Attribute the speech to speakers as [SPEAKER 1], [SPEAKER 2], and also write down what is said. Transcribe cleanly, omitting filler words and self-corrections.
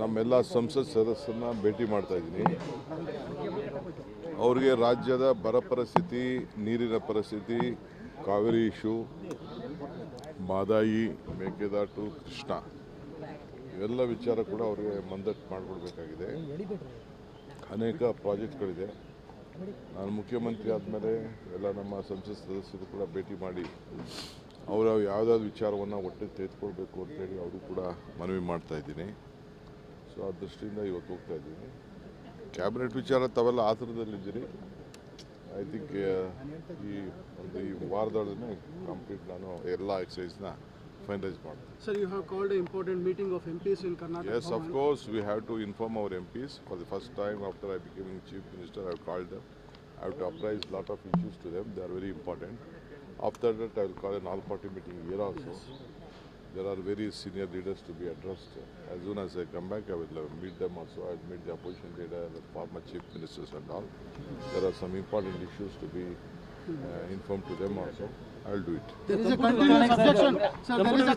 [SPEAKER 1] ನಮ್ಮೆಲ್ಲ ಸಂಸತ್ ಸದಸ್ಯರನ್ನ ಭೇಟಿ ಮಾಡ್ತಾ ಇದ್ದೀನಿ. ಅವ್ರಿಗೆ ರಾಜ್ಯದ ಬರ ಪರಿಸ್ಥಿತಿ, ನೀರಿನ ಪರಿಸ್ಥಿತಿ, ಕಾವೇರಿ ಇಶ್ಯೂ, ಮಾದಾಯಿ, ಮೇಕೆದಾಟು, ಕೃಷ್ಣ ಇವೆಲ್ಲ ವಿಚಾರ ಕೂಡ ಅವ್ರಿಗೆ ಮಂದಟ್ಟು ಮಾಡಿಕೊಡ್ಬೇಕಾಗಿದೆ. ಅನೇಕ ಪ್ರಾಜೆಕ್ಟ್ಗಳಿದೆ. ನಾನು ಮುಖ್ಯಮಂತ್ರಿ ಆದಮೇಲೆ ಎಲ್ಲ ನಮ್ಮ ಸಂಸತ್ ಸದಸ್ಯರು ಕೂಡ ಭೇಟಿ ಮಾಡಿ ಅವರು ಯಾವುದಾದ್ರು ವಿಚಾರವನ್ನು ಒಟ್ಟಿಗೆ ತೆಗೆದುಕೊಳ್ಬೇಕು ಅಂತೇಳಿ ಅವರು ಕೂಡ ಮನವಿ ಮಾಡ್ತಾ ಇದ್ದೀನಿ. ಸೊ ಆ ದೃಷ್ಟಿಯಿಂದ ಇವತ್ತು ಹೋಗ್ತಾ ಇದ್ದೀನಿ. ಕ್ಯಾಬಿನೆಟ್ ವಿಚಾರ ತಾವೆಲ್ಲ ಆತುರದಲ್ಲಿದ್ದೀರಿ. ಐ ಥಿಂಕ್ ಈ ವಾರದೊಳಗೆ ಕಂಪ್ಲೀಟ್ ನಾನು ಎಲ್ಲ ಎಕ್ಸಸೈಸ್ನ ಫೈನಲೈಸ್ ಮಾಡ್ತೀನಿ.
[SPEAKER 2] Sir, you have called an important meeting of MPs in Karnataka.
[SPEAKER 1] Yes, of course, we have to inform our MPs. For the first time after I became Chief Minister, I have called them. I have to apprise a lot of issues to them. They are very important. After that, I will call an all-party meeting here also. There are very senior leaders to be addressed. As soon as I come back, I will meet them also. I will meet the opposition leader, the former chief ministers and all. There are some important issues to be informed to them also. I will do it.
[SPEAKER 2] There is a continuous objection. Sir, there is a